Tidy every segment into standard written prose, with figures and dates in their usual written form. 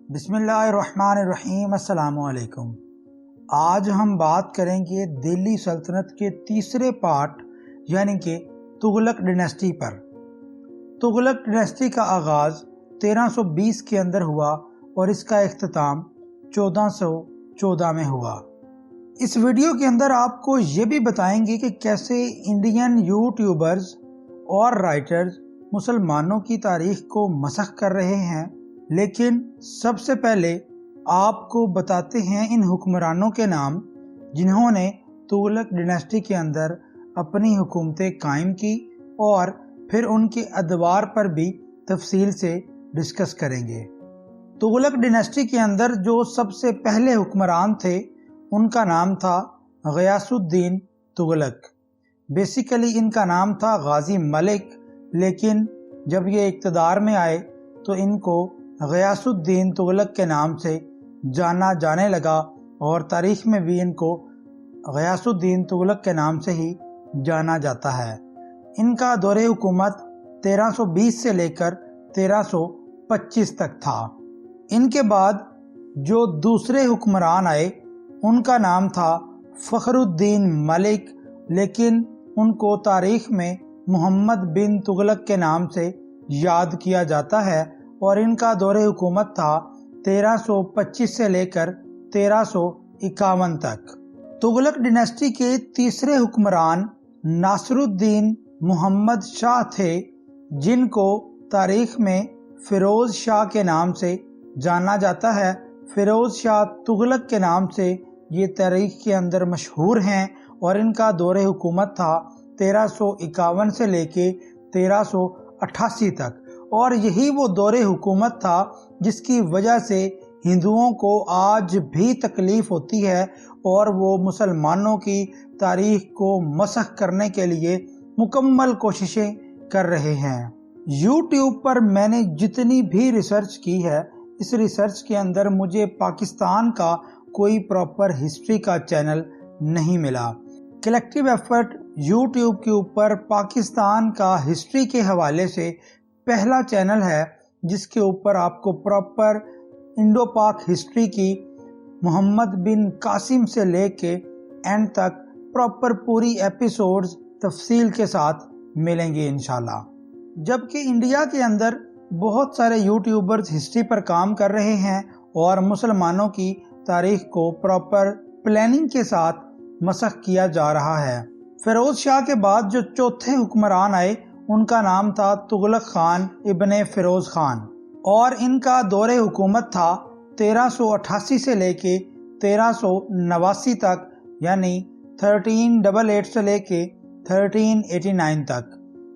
بسم اللہ الرحمن الرحیم۔ السلام علیکم۔ آج ہم بات کریں گے دہلی سلطنت کے تیسرے پارٹ یعنی کہ تغلق ڈائنیسٹی پر۔ تغلق ڈائنیسٹی کا آغاز 1320 کے اندر ہوا اور اس کا اختتام 1414 میں ہوا۔ اس ویڈیو کے اندر آپ کو یہ بھی بتائیں گے کہ کیسے انڈین یوٹیوبرز اور رائٹرز مسلمانوں کی تاریخ کو مسخ کر رہے ہیں، لیکن سب سے پہلے آپ کو بتاتے ہیں ان حکمرانوں کے نام جنہوں نے تغلق ڈائنیسٹی کے اندر اپنی حکومتیں قائم کی، اور پھر ان کے ادوار پر بھی تفصیل سے ڈسکس کریں گے۔ تغلق ڈائنیسٹی کے اندر جو سب سے پہلے حکمران تھے ان کا نام تھا غیاث الدین تغلق۔ بیسیکلی ان کا نام تھا غازی ملک، لیکن جب یہ اقتدار میں آئے تو ان کو غیاث الدین تغلق کے نام سے جانا جانے لگا، اور تاریخ میں بھی ان کو غیاث الدین تغلق کے نام سے ہی جانا جاتا ہے۔ ان کا دور حکومت 1320 سے لے کر 1325 تک تھا۔ ان کے بعد جو دوسرے حکمران آئے ان کا نام تھا فخر الدین ملک، لیکن ان کو تاریخ میں محمد بن تغلق کے نام سے یاد کیا جاتا ہے، اور ان کا دور حکومت تھا 1325 سے لے کر 1351 تک۔ تغلق ڈائنیسٹی کے تیسرے حکمران ناصر الدین محمد شاہ تھے، جن کو تاریخ میں فیروز شاہ کے نام سے جانا جاتا ہے۔ فیروز شاہ تغلق کے نام سے یہ تاریخ کے اندر مشہور ہیں، اور ان کا دور حکومت تھا 1351 سے لے کے 1388 تک، اور یہی وہ دور حکومت تھا جس کی وجہ سے ہندوؤں کو آج بھی تکلیف ہوتی ہے، اور وہ مسلمانوں کی تاریخ کو مسخ کرنے کے لیے مکمل کوششیں کر رہے ہیں۔ یوٹیوب پر میں نے جتنی بھی ریسرچ کی ہے، اس ریسرچ کے اندر مجھے پاکستان کا کوئی پراپر ہسٹری کا چینل نہیں ملا۔ کلیکٹیو ایفرٹ یوٹیوب کے اوپر پاکستان کا ہسٹری کے حوالے سے پہلا چینل ہے جس کے اوپر آپ کو پراپر انڈو پاک ہسٹری کی محمد بن قاسم سے لے کے اینڈ تک پراپر پوری ایپیسوڈز تفصیل کے ساتھ ملیں گے انشاءاللہ۔ جبکہ انڈیا کے اندر بہت سارے یوٹیوبرز ہسٹری پر کام کر رہے ہیں اور مسلمانوں کی تاریخ کو پراپر پلاننگ کے ساتھ مسخ کیا جا رہا ہے۔ فیروز شاہ کے بعد جو چوتھے حکمران آئے ان کا نام تھا تغلق خان ابن فیروز خان، اور ان کا دور حکومت تھا 1388 سے لے کے 1389 تک، یعنی 1388 سے لے کے 1389 تک۔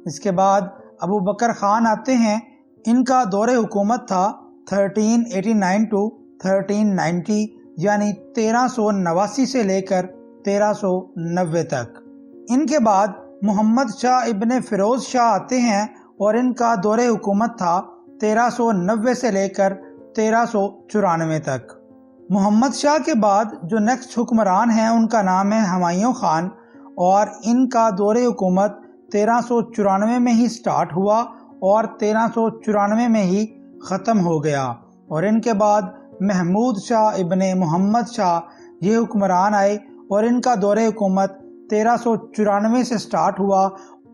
اس کے بعد ابو بکر خان آتے ہیں، ان کا دور حکومت تھا 1389 to 1390، یعنی 1389 سے لے کر 1390 تک۔ ان کے بعد محمد شاہ ابن فیروز شاہ آتے ہیں، اور ان کا دور حکومت تھا 1390 سے لے کر 1394 تک۔ محمد شاہ کے بعد جو نیکسٹ حکمران ہیں ان کا نام ہے ہمایوں خان، اور ان کا دور حکومت 1394 میں ہی سٹارٹ ہوا اور 1394 میں ہی ختم ہو گیا۔ اور ان کے بعد محمود شاہ ابن محمد شاہ یہ حکمران آئے، اور ان کا دور حکومت 1394 سے سٹارٹ ہوا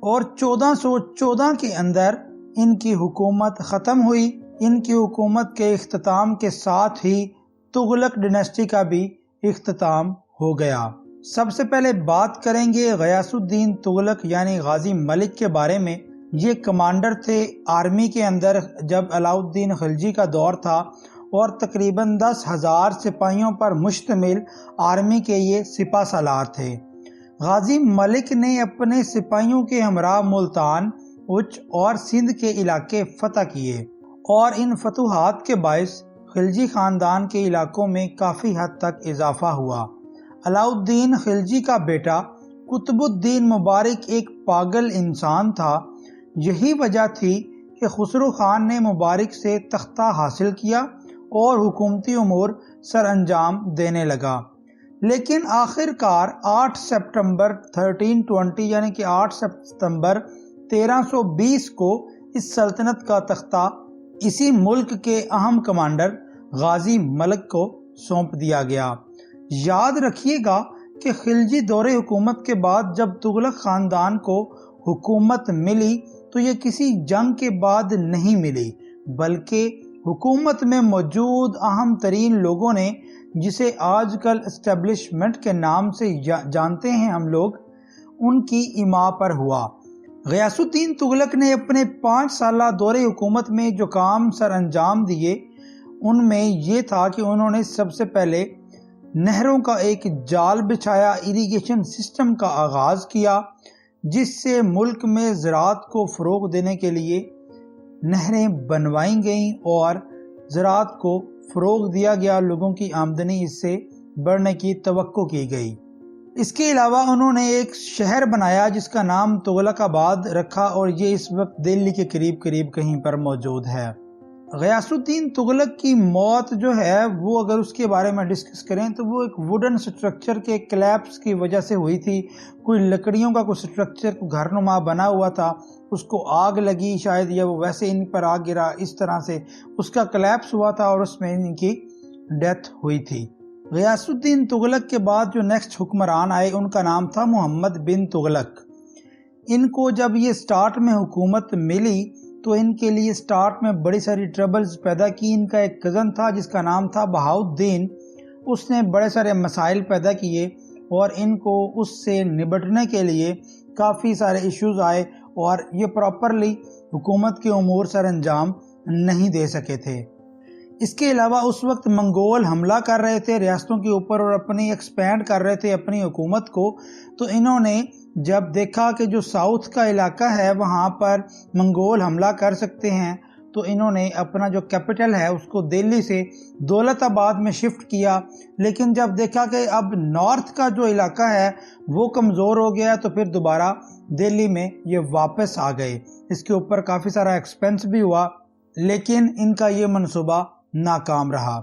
اور 1414 کے اندر ان کی حکومت ختم ہوئی۔ ان کی حکومت کے اختتام کے ساتھ ہی تغلق ڈائنیسٹی کا بھی اختتام ہو گیا۔ سب سے پہلے بات کریں گے غیاث الدین تغلق یعنی غازی ملک کے بارے میں۔ یہ کمانڈر تھے آرمی کے اندر جب علاؤ الدین خلجی کا دور تھا، اور تقریباً 10,000 سپاہیوں پر مشتمل آرمی کے یہ سپہ سالار تھے۔ غازی ملک نے اپنے سپاہیوں کے ہمراہ ملتان، اچ اور سندھ کے علاقے فتح کیے، اور ان فتوحات کے باعث خلجی خاندان کے علاقوں میں کافی حد تک اضافہ ہوا۔ علاؤ الدین خلجی کا بیٹا قطب الدین مبارک ایک پاگل انسان تھا۔ یہی وجہ تھی کہ خسرو خان نے مبارک سے تختہ حاصل کیا اور حکومتی امور سر انجام دینے لگا، لیکن آخر کار 8 سپٹمبر 1320 یعنی کہ 8 ستمبر 1320 کو اس سلطنت کا تختہ اسی ملک کے اہم کمانڈر غازی ملک کو سونپ دیا گیا۔ یاد رکھیے گا کہ خلجی دور حکومت کے بعد جب تغلق خاندان کو حکومت ملی تو یہ کسی جنگ کے بعد نہیں ملی، بلکہ حکومت میں موجود اہم ترین لوگوں نے، جسے آج کل اسٹیبلشمنٹ کے نام سے جانتے ہیں ہم لوگ، ان کی ایما پر ہوا۔ غیاث الدین تغلق نے اپنے 5 سالہ دور حکومت میں جو کام سر انجام دیے ان میں یہ تھا کہ انہوں نے سب سے پہلے نہروں کا ایک جال بچھایا، اریگیشن سسٹم کا آغاز کیا، جس سے ملک میں زراعت کو فروغ دینے کے لیے نہریں بنوائی گئیں اور زراعت کو فروغ دیا گیا، لوگوں کی آمدنی اس سے بڑھنے کی توقع کی گئی۔ اس کے علاوہ انہوں نے ایک شہر بنایا جس کا نام تغلق آباد رکھا اور یہ اس وقت دہلی کے قریب کہیں پر موجود ہے۔ غیاث الدین تغلق کی موت جو ہے وہ اگر اس کے بارے میں ڈسکس کریں تو وہ ایک ووڈن سٹرکچر کے کلیپس کی وجہ سے ہوئی تھی۔ کوئی لکڑیوں کا کوئی سٹرکچر گھر نما بنا ہوا تھا، اس کو آگ لگی شاید، یا وہ ویسے ان پر آگ گرا، اس طرح سے اس کا کلیپس ہوا تھا اور اس میں ان کی ڈیتھ ہوئی تھی۔ غیاث الدین تغلق کے بعد جو نیکسٹ حکمران آئے ان کا نام تھا محمد بن تغلق۔ ان کو جب یہ سٹارٹ میں حکومت ملی تو ان کے لیے سٹارٹ میں بڑی ساری ٹربلز پیدا کی۔ ان کا ایک کزن تھا جس کا نام تھا بہاؤالدین، اس نے بڑے سارے مسائل پیدا کیے اور ان کو اس سے نبٹنے کے لیے کافی سارے ایشوز آئے اور یہ پراپرلی حکومت کے امور سر انجام نہیں دے سکے تھے۔ اس کے علاوہ اس وقت منگول حملہ کر رہے تھے ریاستوں کے اوپر اور اپنی ایکسپینڈ کر رہے تھے اپنی حکومت کو، تو انہوں نے جب دیکھا کہ جو ساؤتھ کا علاقہ ہے وہاں پر منگول حملہ کر سکتے ہیں تو انہوں نے اپنا جو کیپٹل ہے اس کو دہلی سے دولت آباد میں شفٹ کیا، لیکن جب دیکھا کہ اب نارتھ کا جو علاقہ ہے وہ کمزور ہو گیا تو پھر دوبارہ دہلی میں یہ واپس آ گئے۔ اس کے اوپر کافی سارا ایکسپینس بھی ہوا لیکن ان کا یہ منصوبہ ناکام رہا۔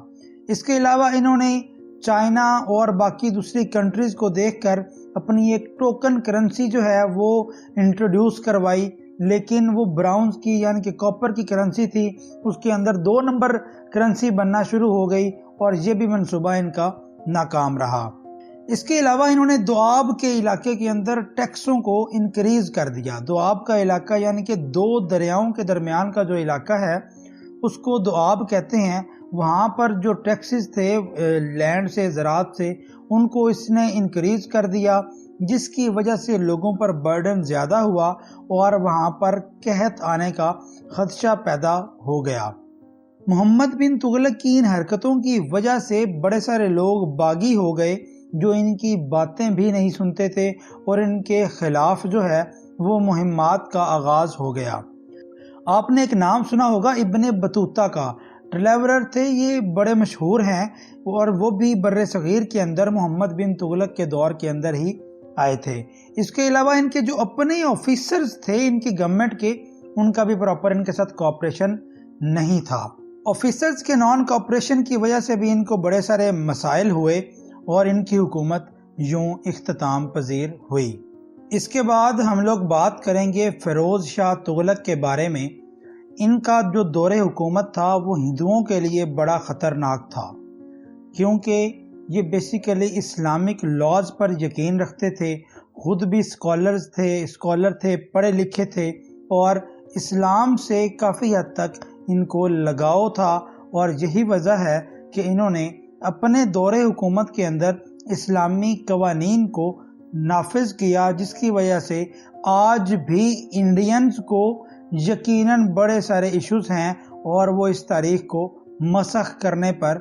اس کے علاوہ انہوں نے چائنا اور باقی دوسری کنٹریز کو دیکھ کر اپنی ایک ٹوکن کرنسی جو ہے وہ انٹروڈیوس کروائی، لیکن وہ براؤنز کی یعنی کہ کاپر کی کرنسی تھی، اس کے اندر 2 نمبر کرنسی بننا شروع ہو گئی اور یہ بھی منصوبہ ان کا ناکام رہا۔ اس کے علاوہ انہوں نے دوآب کے علاقے کے اندر ٹیکسوں کو انکریز کر دیا۔ دوآب کا علاقہ یعنی کہ 2 دریاؤں کے درمیان کا جو علاقہ ہے اس کو دوآب کہتے ہیں۔ وہاں پر جو ٹیکسز تھے لینڈ سے، زراعت سے، ان کو اس نے انکریز کر دیا، جس کی وجہ سے لوگوں پر برڈن زیادہ ہوا اور وہاں پر قحط آنے کا خدشہ پیدا ہو گیا۔ محمد بن تغلق کی ان حرکتوں کی وجہ سے بڑے سارے لوگ باغی ہو گئے جو ان کی باتیں بھی نہیں سنتے تھے اور ان کے خلاف جو ہے وہ مہمات کا آغاز ہو گیا۔ آپ نے ایک نام سنا ہوگا ابن بطوطہ کا، ٹریولر تھے، یہ بڑے مشہور ہیں اور وہ بھی بر صغیر کے اندر محمد بن تغلق کے دور کے اندر ہی آئے تھے۔ اس کے علاوہ ان کے جو اپنے آفیسرز تھے ان کی گورنمنٹ کے، ان کا بھی پراپر ان کے ساتھ کوآپریشن نہیں تھا۔ آفیسرز کے نان کوآپریشن کی وجہ سے بھی ان کو بڑے سارے مسائل ہوئے اور ان کی حکومت یوں اختتام پذیر ہوئی۔ اس کے بعد ہم لوگ بات کریں گے فیروز شاہ تغلق کے بارے میں۔ ان کا جو دور حکومت تھا وہ ہندوؤں کے لیے بڑا خطرناک تھا، کیونکہ یہ بیسیکلی اسلامک لاز پر یقین رکھتے تھے، خود بھی اسکالر تھے، پڑھے لکھے تھے اور اسلام سے کافی حد تک ان کو لگاؤ تھا، اور یہی وجہ ہے کہ انہوں نے اپنے دور حکومت کے اندر اسلامی قوانین کو نافذ کیا، جس کی وجہ سے آج بھی انڈینز کو یقیناً بڑے سارے ایشوز ہیں اور وہ اس تاریخ کو مسخ کرنے پر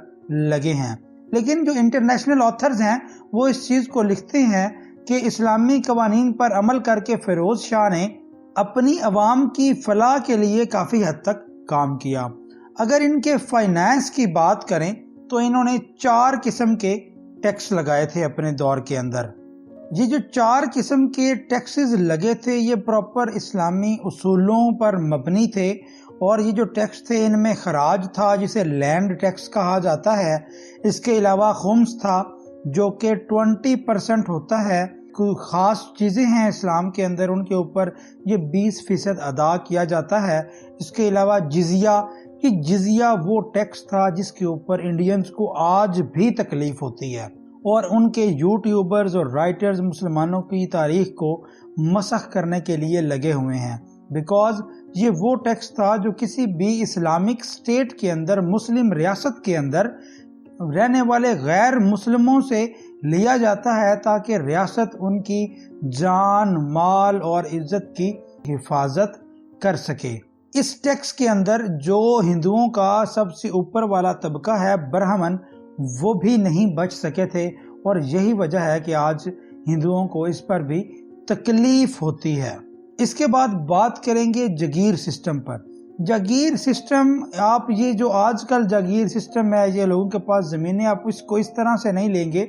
لگے ہیں۔ لیکن جو انٹرنیشنل آتھرز ہیں وہ اس چیز کو لکھتے ہیں کہ اسلامی قوانین پر عمل کر کے فیروز شاہ نے اپنی عوام کی فلاح کے لیے کافی حد تک کام کیا۔ اگر ان کے فائنانس کی بات کریں تو انہوں نے 4 قسم کے ٹیکس لگائے تھے اپنے دور کے اندر۔ یہ جو 4 قسم کے ٹیکسز لگے تھے یہ پراپر اسلامی اصولوں پر مبنی تھے، اور یہ جو ٹیکس تھے ان میں خراج تھا جسے لینڈ ٹیکس کہا جاتا ہے، اس کے علاوہ خمس تھا جو کہ 20% ہوتا ہے، کوئی خاص چیزیں ہیں اسلام کے اندر ان کے اوپر یہ 20% ادا کیا جاتا ہے۔ اس کے علاوہ جزیہ کہ جزیہ وہ ٹیکس تھا جس کے اوپر انڈینز کو آج بھی تکلیف ہوتی ہے، اور ان کے یوٹیوبرز اور رائٹرز مسلمانوں کی تاریخ کو مسخ کرنے کے لیے لگے ہوئے ہیں، بیکاز یہ وہ ٹیکس تھا جو کسی بھی اسلامک سٹیٹ کے اندر، مسلم ریاست کے اندر رہنے والے غیر مسلموں سے لیا جاتا ہے تاکہ ریاست ان کی جان، مال اور عزت کی حفاظت کر سکے۔ اس ٹیکس کے اندر جو ہندوؤں کا سب سے اوپر والا طبقہ ہے، برہمن، وہ بھی نہیں بچ سکے تھے، اور یہی وجہ ہے کہ آج ہندوؤں کو اس پر بھی تکلیف ہوتی ہے۔ اس کے بعد بات کریں گے جاگیر سسٹم پر۔ جاگیر سسٹم، آپ یہ جو آج کل جاگیر سسٹم ہے، یہ لوگوں کے پاس زمینیں، آپ اس کو اس طرح سے نہیں لیں گے،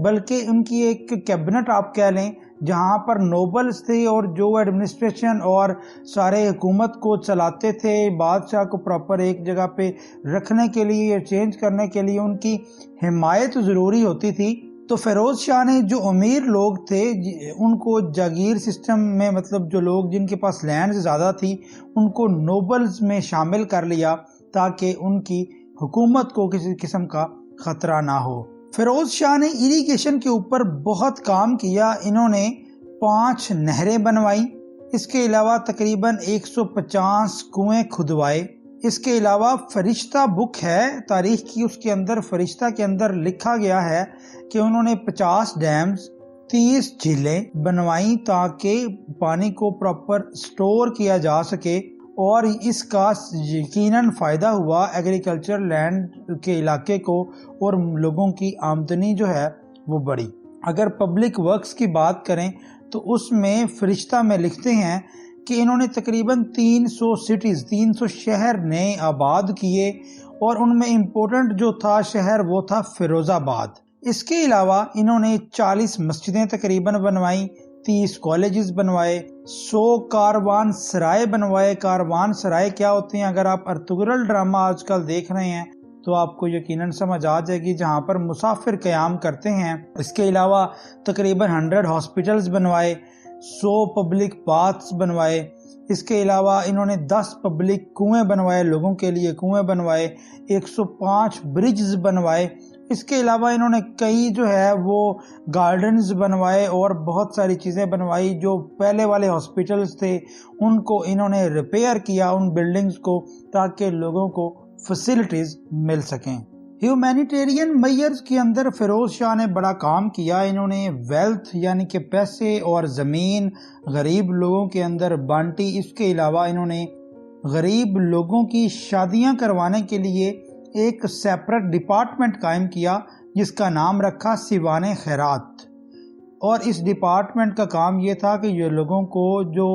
بلکہ ان کی ایک کیبنٹ آپ کہہ لیں، جہاں پر نوبلز تھے اور جو ایڈمنسٹریشن اور سارے حکومت کو چلاتے تھے، بادشاہ کو پراپر ایک جگہ پہ رکھنے کے لیے یا چینج کرنے کے لیے ان کی حمایت ضروری ہوتی تھی۔ تو فیروز شاہ نے جو امیر لوگ تھے ان کو جاگیر سسٹم میں، مطلب جو لوگ جن کے پاس لینڈ زیادہ تھی، ان کو نوبلز میں شامل کر لیا تاکہ ان کی حکومت کو کسی قسم کا خطرہ نہ ہو۔ فیروز شاہ نے اریگیشن کے اوپر بہت کام کیا، انہوں نے 5 نہریں بنوائی، اس کے علاوہ تقریباً 150 کنویں کھدوائے۔ اس کے علاوہ فرشتہ بک ہے تاریخ کی، اس کے اندر فرشتہ کے اندر لکھا گیا ہے کہ انہوں نے 50 ڈیمز، 30 جھیلیں بنوائیں تاکہ پانی کو پراپر سٹور کیا جا سکے، اور اس کا یقیناً فائدہ ہوا ایگریکلچر لینڈ کے علاقے کو، اور لوگوں کی آمدنی جو ہے وہ بڑھی۔ اگر پبلک ورکس کی بات کریں تو اس میں فرشتہ میں لکھتے ہیں کہ انہوں نے تقریباً 300 سٹیز، 300 شہر نئے آباد کیے، اور ان میں امپورٹنٹ جو تھا شہر وہ تھا فیروز آباد۔ اس کے علاوہ انہوں نے 40 مسجدیں تقریباً بنوائیں، 30 کالجز بنوائے، 100 کاروان سرائے بنوائے۔ کاروان سرائے کیا ہوتے ہیں؟ اگر آپ ارطغرل ڈرامہ آج کل دیکھ رہے ہیں تو آپ کو یقیناً سمجھ آ جائے گی، جہاں پر مسافر قیام کرتے ہیں۔ اس کے علاوہ تقریباً 100 ہاسپٹلز بنوائے، 100 پبلک باتھس بنوائے۔ اس کے علاوہ انہوں نے 10 پبلک کنویں بنوائے، لوگوں کے لیے کنویں بنوائے، 105 برجز بنوائے۔ اس کے علاوہ انہوں نے کئی جو ہے وہ گارڈنز بنوائے اور بہت ساری چیزیں بنوائی۔ جو پہلے والے ہاسپٹلز تھے ان کو انہوں نے ریپیئر کیا، ان بلڈنگز کو، تاکہ لوگوں کو فیسلٹیز مل سکیں۔ ہیومینیٹیرین میئرز کے اندر فیروز شاہ نے بڑا کام کیا۔ انہوں نے ویلتھ یعنی کہ پیسے اور زمین غریب لوگوں کے اندر بانٹی۔ اس کے علاوہ انہوں نے غریب لوگوں کی شادیاں کروانے کے لیے ایک سیپریٹ ڈپارٹمنٹ قائم کیا جس کا نام رکھا سیوان خیرات، اور اس ڈپارٹمنٹ کا کام یہ تھا کہ یہ لوگوں کو جو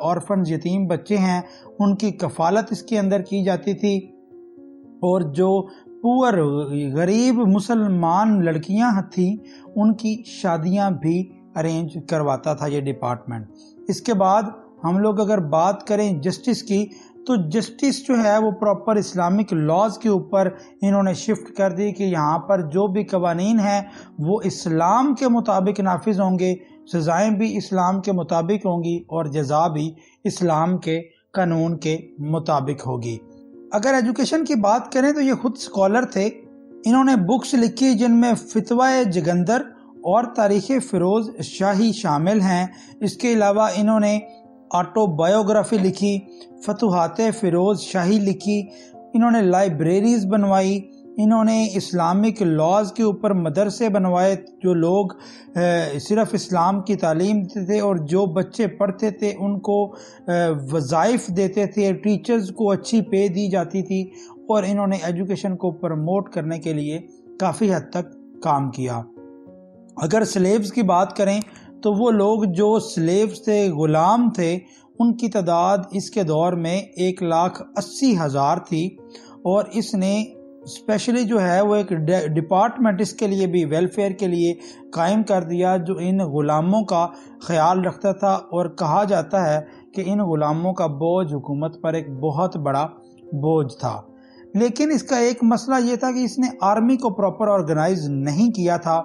آرفنز، یتیم بچے ہیں، ان کی کفالت اس کے اندر کی جاتی تھی، اور جو پور غریب مسلمان لڑکیاں تھیں ان کی شادیاں بھی ارینج کرواتا تھا یہ ڈپارٹمنٹ۔ اس کے بعد ہم لوگ اگر بات کریں جسٹس کی، تو جسٹس جو ہے وہ پراپر اسلامک لاز کے اوپر انہوں نے شفٹ کر دی کہ یہاں پر جو بھی قوانین ہیں وہ اسلام کے مطابق نافذ ہوں گے، سزائیں بھی اسلام کے مطابق ہوں گی، اور جزا بھی اسلام کے قانون کے مطابق ہوگی۔ اگر ایجوکیشن کی بات کریں تو یہ خود اسکالر تھے، انہوں نے بکس لکھی جن میں فتوائے جگندر اور تاریخ فیروز شاہی شامل ہیں۔ اس کے علاوہ انہوں نے آٹو بایوگرافی لکھی، فتوحات فیروز شاہی لکھی، انہوں نے لائبریریز بنوائی، انہوں نے اسلامک لاز کے اوپر مدرسے بنوائے، جو لوگ صرف اسلام کی تعلیم دیتے تھے، اور جو بچے پڑھتے تھے ان کو وظائف دیتے تھے، ٹیچرز کو اچھی پے دی جاتی تھی، اور انہوں نے ایجوکیشن کو پروموٹ کرنے کے لیے کافی حد تک کام کیا۔ اگر سلیبز کی بات کریں تو وہ لوگ جو سلیبز تھے، غلام تھے، ان کی تعداد اس کے دور میں 1,80,000 تھی، اور اس نے اسپیشلی جو ہے وہ ایک ڈپارٹمنٹ اس کے لیے بھی، ویلفیئر کے لیے قائم کر دیا، جو ان غلاموں کا خیال رکھتا تھا، اور کہا جاتا ہے کہ ان غلاموں کا بوجھ حکومت پر ایک بہت بڑا بوجھ تھا۔ لیکن اس کا ایک مسئلہ یہ تھا کہ اس نے آرمی کو پراپر آرگنائز نہیں کیا تھا۔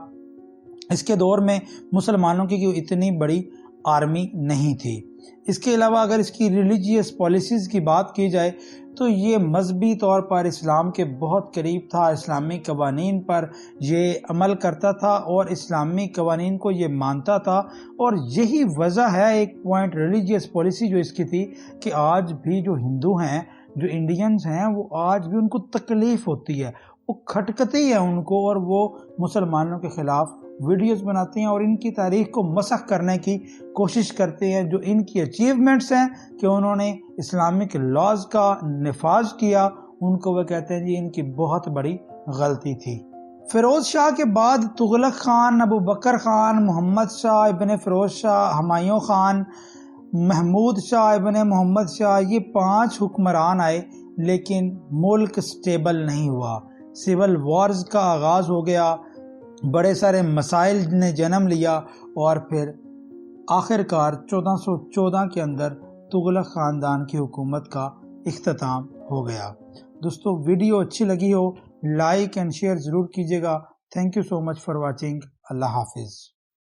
اس کے دور میں مسلمانوں کی کوئی اتنی بڑی آرمی نہیں تھی۔ اس کے علاوہ اگر اس کی ریلیجیس پالیسیز کی بات کی جائے تو یہ مذہبی طور پر اسلام کے بہت قریب تھا، اسلامی قوانین پر یہ عمل کرتا تھا اور اسلامی قوانین کو یہ مانتا تھا، اور یہی وجہ ہے ایک پوائنٹ ریلیجیس پالیسی جو اس کی تھی کہ آج بھی جو ہندو ہیں، جو انڈینز ہیں، وہ آج بھی ان کو تکلیف ہوتی ہے، وہ کھٹکتی ہے ان کو، اور وہ مسلمانوں کے خلاف ویڈیوز بناتے ہیں اور ان کی تاریخ کو مسخ کرنے کی کوشش کرتے ہیں۔ جو ان کی اچیومنٹس ہیں کہ انہوں نے اسلامک لاز کا نفاذ کیا، ان کو وہ کہتے ہیں جی ان کی بہت بڑی غلطی تھی۔ فیروز شاہ کے بعد تغلق خان، ابو بکر خان، محمد شاہ ابن فیروز شاہ، ہمایوں خان، محمود شاہ ابن محمد شاہ، یہ 5 حکمران آئے، لیکن ملک سٹیبل نہیں ہوا۔ سول وارز کا آغاز ہو گیا، بڑے سارے مسائل نے جنم لیا، اور پھر آخرکار 1414 کے اندر تغلق خاندان کی حکومت کا اختتام ہو گیا۔ دوستو ویڈیو اچھی لگی ہو لائک اینڈ شیئر ضرور کیجیے گا۔ Thank you so much for watching. اللہ حافظ۔